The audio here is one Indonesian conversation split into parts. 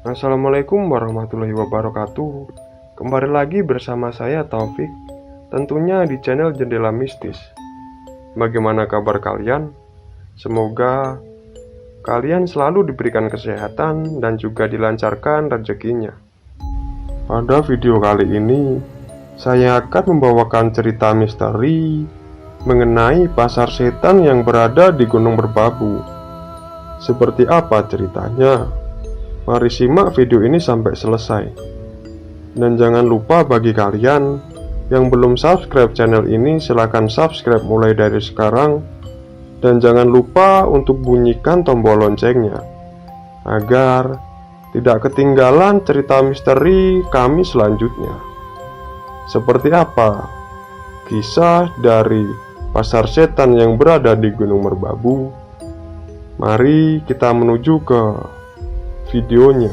Assalamualaikum warahmatullahi wabarakatuh. Kembali lagi bersama saya Taufik, tentunya di channel Jendela Mistis. Bagaimana kabar kalian? Semoga kalian selalu diberikan kesehatan dan juga dilancarkan rezekinya. Pada video kali ini, saya akan membawakan cerita misteri mengenai pasar setan yang berada di Gunung Merbabu. Seperti apa ceritanya? Mari simak video ini sampai selesai. Dan jangan lupa bagi kalian yang belum subscribe channel ini, silahkan subscribe mulai dari sekarang. Dan jangan lupa untuk bunyikan tombol loncengnya agar tidak ketinggalan cerita misteri kami selanjutnya. Seperti apa kisah dari pasar setan yang berada di Gunung Merbabu? Mari kita menuju ke videonya.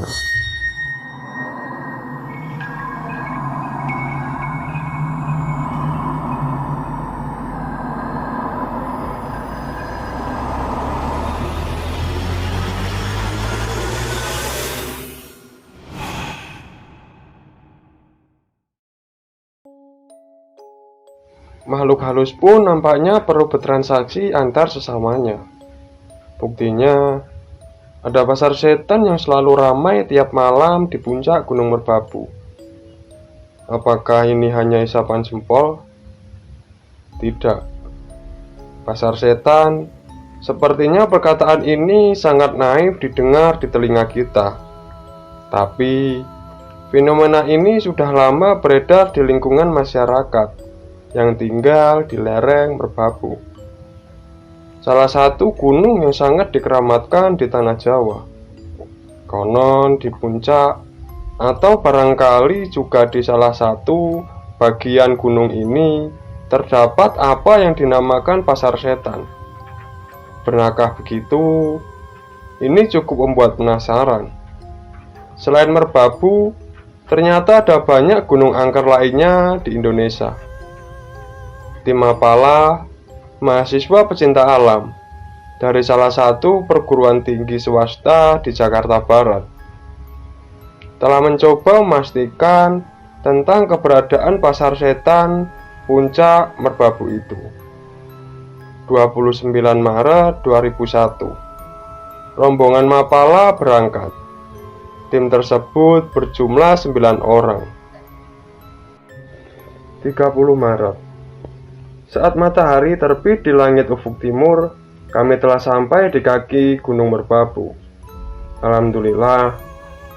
Makhluk halus pun nampaknya perlu bertransaksi antar sesamanya. Buktinya, ada pasar setan yang selalu ramai tiap malam di puncak Gunung Merbabu. Apakah ini hanya isapan jempol? Tidak. Pasar setan, sepertinya perkataan ini sangat naif didengar di telinga kita. Tapi, fenomena ini sudah lama beredar di lingkungan masyarakat yang tinggal di lereng Merbabu, salah satu gunung yang sangat dikeramatkan di tanah Jawa. Konon di puncak atau barangkali juga di salah satu bagian gunung ini terdapat apa yang dinamakan pasar setan. Benarkah begitu? Ini cukup membuat penasaran. Selain Merbabu, ternyata ada banyak gunung angker lainnya di Indonesia. Tim Mapala, mahasiswa pecinta alam dari salah satu perguruan tinggi swasta di Jakarta Barat, telah mencoba memastikan tentang keberadaan pasar setan puncak Merbabu itu. 29 Maret 2001, rombongan Mapala berangkat. Tim tersebut berjumlah 9 orang. 30 Maret, saat matahari terbit di langit ufuk timur, kami telah sampai di kaki Gunung Merbabu. Alhamdulillah,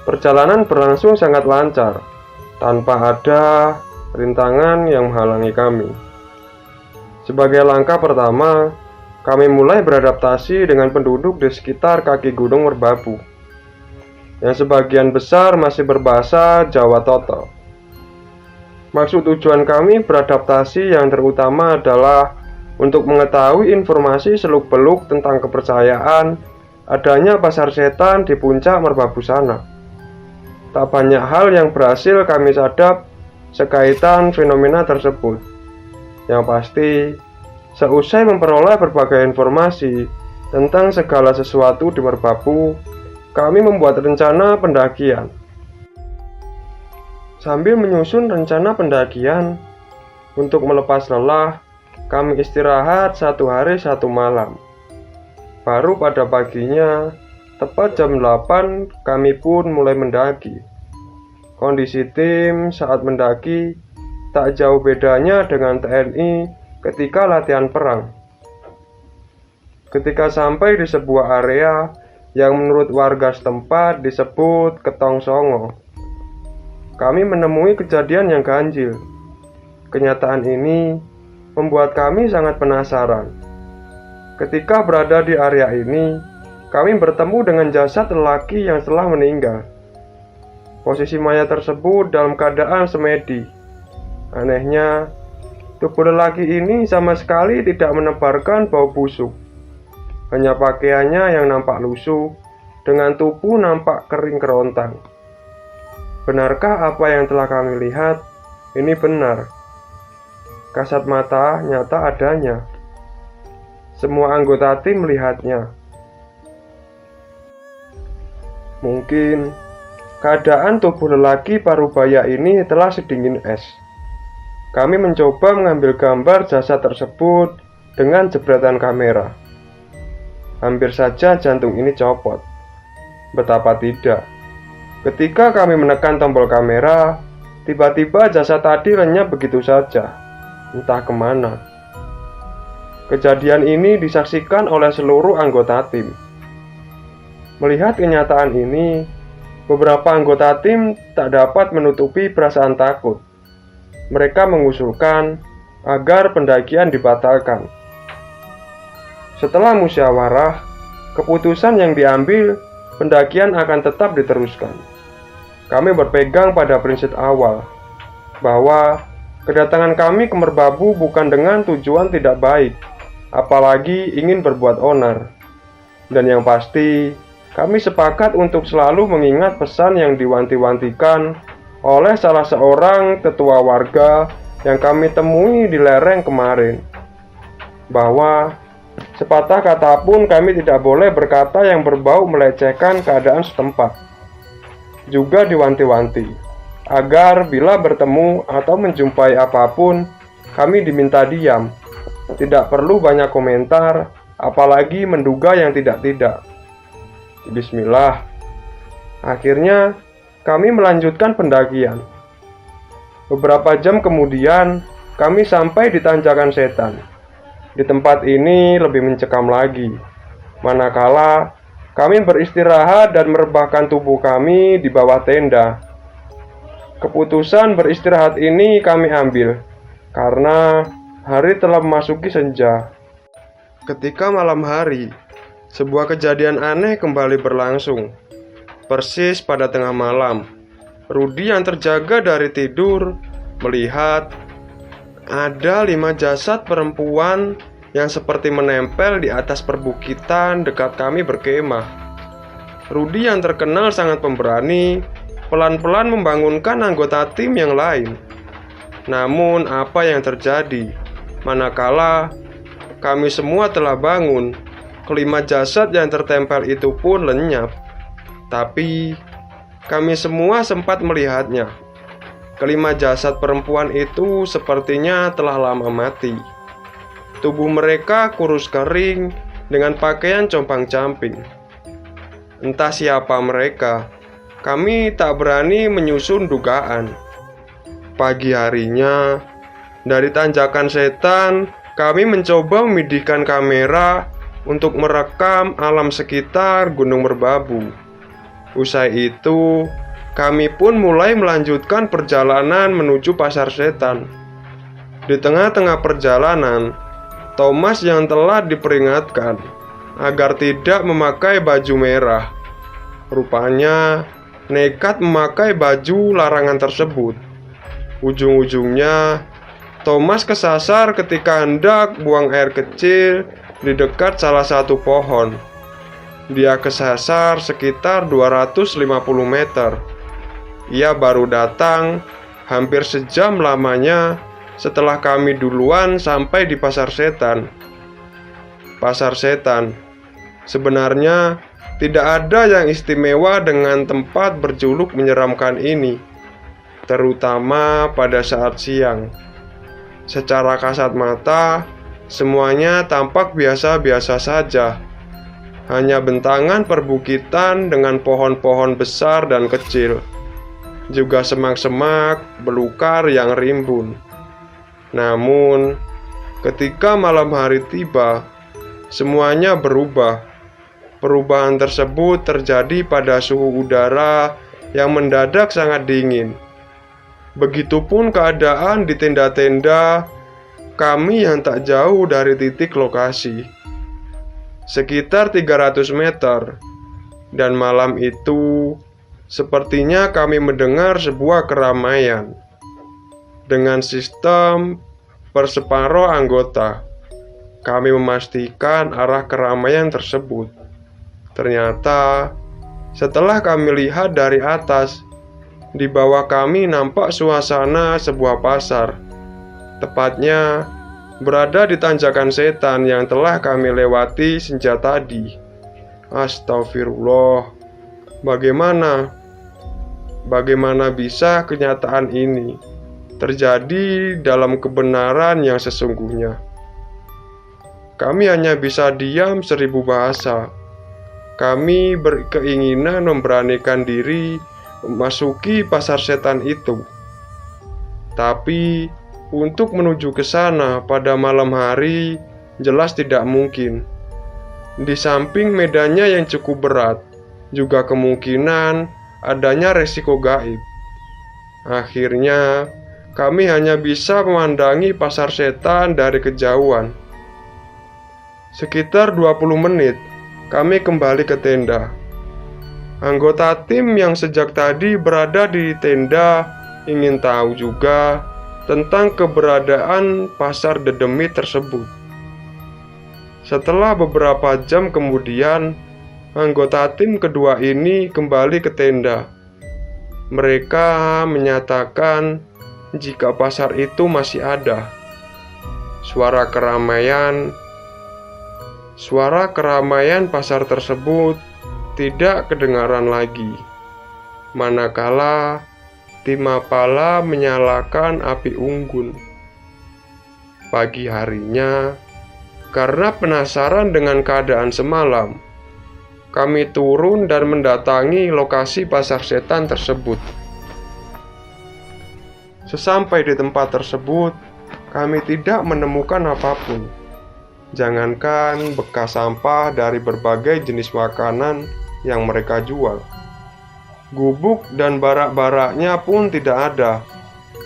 perjalanan berlangsung sangat lancar, tanpa ada rintangan yang menghalangi kami. Sebagai langkah pertama, kami mulai beradaptasi dengan penduduk di sekitar kaki Gunung Merbabu, yang sebagian besar masih berbahasa Jawa Toto. Maksud tujuan kami beradaptasi yang terutama adalah untuk mengetahui informasi seluk-beluk tentang kepercayaan adanya pasar setan di puncak Merbabu sana. Tak banyak hal yang berhasil kami sadap sekaitan fenomena tersebut. Yang pasti, seusai memperoleh berbagai informasi tentang segala sesuatu di Merbabu, kami membuat rencana pendakian. Sambil menyusun rencana pendakian, untuk melepas lelah, kami istirahat 1 hari 1 malam. Baru pada paginya, tepat jam 8, kami pun mulai mendaki. Kondisi tim saat mendaki tak jauh bedanya dengan TNI ketika latihan perang. Ketika sampai di sebuah area yang menurut warga setempat disebut Ketong Songo, kami menemui kejadian yang ganjil. Kenyataan ini membuat kami sangat penasaran. Ketika berada di area ini, kami bertemu dengan jasad lelaki yang telah meninggal. Posisi mayat tersebut dalam keadaan semedi. Anehnya, tubuh lelaki ini sama sekali tidak menebarkan bau busuk. Hanya pakaiannya yang nampak lusuh, dengan tubuh nampak kering kerontang. Benarkah apa yang telah kami lihat? Ini benar. Kasat mata nyata adanya. Semua anggota tim melihatnya. Mungkin keadaan tubuh lelaki parubaya ini telah sedingin es. Kami mencoba mengambil gambar jasad tersebut dengan jepretan kamera. Hampir saja jantung ini copot. Betapa tidak. Ketika kami menekan tombol kamera, tiba-tiba jasad tadi lenyap begitu saja, entah kemana. Kejadian ini disaksikan oleh seluruh anggota tim. Melihat kenyataan ini, beberapa anggota tim tak dapat menutupi perasaan takut. Mereka mengusulkan agar pendakian dibatalkan. Setelah musyawarah, keputusan yang diambil, pendakian akan tetap diteruskan. Kami berpegang pada prinsip awal, bahwa kedatangan kami ke Merbabu bukan dengan tujuan tidak baik, apalagi ingin berbuat onar. Dan yang pasti, kami sepakat untuk selalu mengingat pesan yang diwanti-wantikan oleh salah seorang tetua warga yang kami temui di lereng kemarin, bahwa sepatah kata pun kami tidak boleh berkata yang berbau melecehkan keadaan setempat. Juga diwanti-wanti agar bila bertemu atau menjumpai apapun, kami diminta diam. Tidak perlu banyak komentar, apalagi menduga yang tidak-tidak. Bismillah. Akhirnya, kami melanjutkan pendakian. Beberapa jam kemudian, kami sampai di Tanjakan Setan. Di tempat ini lebih mencekam lagi, manakala kami beristirahat dan merebahkan tubuh kami di bawah tenda. Keputusan beristirahat ini kami ambil karena hari telah memasuki senja. Ketika malam hari, sebuah kejadian aneh kembali berlangsung. Persis pada tengah malam, Rudi yang terjaga dari tidur melihat ada 5 jasad perempuan yang seperti menempel di atas perbukitan dekat kami berkemah. Rudi yang terkenal sangat pemberani pelan-pelan membangunkan anggota tim yang lain. Namun apa yang terjadi? Manakala kami semua telah bangun, kelima jasad yang tertempel itu pun lenyap. Tapi kami semua sempat melihatnya. Kelima jasad perempuan itu sepertinya telah lama mati. Tubuh mereka kurus kering dengan pakaian compang-camping. Entah siapa mereka, kami tak berani menyusun dugaan. Pagi harinya, dari Tanjakan Setan, kami mencoba memindahkan kamera untuk merekam alam sekitar Gunung Merbabu. Usai itu, kami pun mulai melanjutkan perjalanan menuju Pasar Setan. Di tengah-tengah perjalanan, Thomas yang telah diperingatkan agar tidak memakai baju merah, rupanya nekat memakai baju larangan tersebut. Ujung-ujungnya, Thomas kesasar ketika hendak buang air kecil di dekat salah satu pohon. Dia kesasar sekitar 250 meter. Ia baru datang hampir sejam lamanya setelah kami duluan sampai di Pasar Setan. Pasar Setan sebenarnya tidak ada yang istimewa dengan tempat berjuluk menyeramkan ini, terutama pada saat siang. Secara kasat mata, semuanya tampak biasa-biasa saja. Hanya bentangan perbukitan dengan pohon-pohon besar dan kecil, juga semak-semak belukar yang rimbun. Namun, ketika malam hari tiba, semuanya berubah. Perubahan tersebut terjadi pada suhu udara yang mendadak sangat dingin. Begitupun keadaan di tenda-tenda kami yang tak jauh dari titik lokasi, sekitar 300 meter. Dan malam itu, sepertinya kami mendengar sebuah keramaian. Dengan sistem perseparuh anggota, kami memastikan arah keramaian tersebut. Ternyata, setelah kami lihat dari atas, di bawah kami nampak suasana sebuah pasar. Tepatnya berada di Tanjakan Setan yang telah kami lewati senja tadi. Astagfirullah. Bagaimana? bagaimana bisa kenyataan ini terjadi dalam kebenaran yang sesungguhnya. Kami hanya bisa diam 1000 bahasa. Kami berkeinginan memberanikan diri memasuki pasar setan itu. Tapi untuk menuju ke sana pada malam hari jelas tidak mungkin. Di samping medannya yang cukup berat, juga kemungkinan adanya resiko gaib. Akhirnya, kami hanya bisa memandangi pasar setan dari kejauhan. Sekitar 20 menit, kami kembali ke tenda. Anggota tim yang sejak tadi berada di tenda ingin tahu juga tentang keberadaan pasar dedemit tersebut. Setelah beberapa jam kemudian, anggota tim kedua ini kembali ke tenda. Mereka menyatakan jika pasar itu masih ada. Suara keramaian pasar tersebut tidak kedengaran lagi. Manakala tim Mapala menyalakan api unggun. Pagi harinya, karena penasaran dengan keadaan semalam, kami turun dan mendatangi lokasi pasar setan tersebut. Sesampai di tempat tersebut, kami tidak menemukan apapun. Jangankan bekas sampah dari berbagai jenis makanan yang mereka jual. Gubuk dan barak-baraknya pun tidak ada,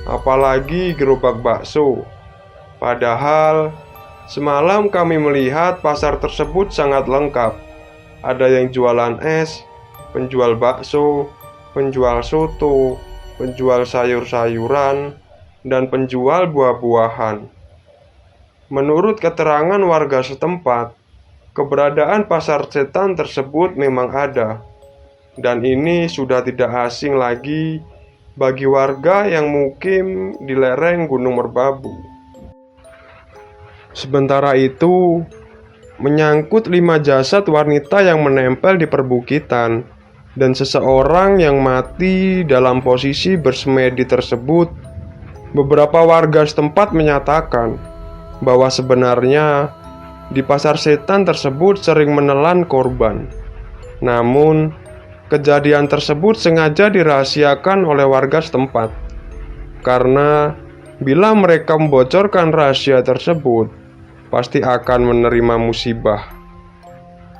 apalagi gerobak bakso. Padahal semalam kami melihat pasar tersebut sangat lengkap. Ada yang jualan es, penjual bakso, penjual soto, penjual sayur-sayuran, dan penjual buah-buahan. Menurut keterangan warga setempat, keberadaan pasar setan tersebut memang ada, dan ini sudah tidak asing lagi bagi warga yang mukim di lereng Gunung Merbabu. Sementara itu, menyangkut 5 jasad wanita yang menempel di perbukitan dan seseorang yang mati dalam posisi bersemedi tersebut, beberapa warga setempat menyatakan bahwa sebenarnya di pasar setan tersebut sering menelan korban. Namun, kejadian tersebut sengaja dirahasiakan oleh warga setempat, karena bila mereka membocorkan rahasia tersebut, pasti akan menerima musibah,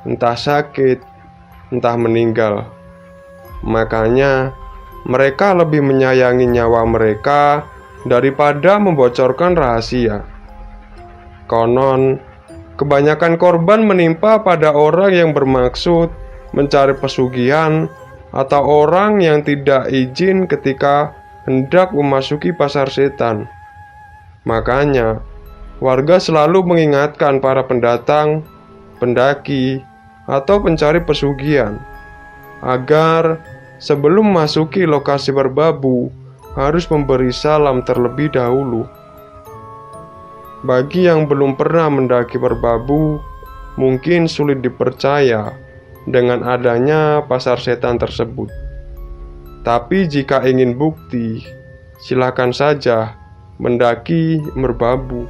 entah sakit, entah meninggal. Makanya, mereka lebih menyayangi nyawa mereka daripada membocorkan rahasia. Konon, kebanyakan korban menimpa pada orang yang bermaksud mencari pesugihan atau orang yang tidak izin ketika hendak memasuki pasar setan. Makanya, warga selalu mengingatkan para pendatang, pendaki, atau pencari pesugihan agar sebelum memasuki lokasi Merbabu harus memberi salam terlebih dahulu. Bagi yang belum pernah mendaki Merbabu, mungkin sulit dipercaya dengan adanya pasar setan tersebut. Tapi jika ingin bukti, silakan saja mendaki Merbabu.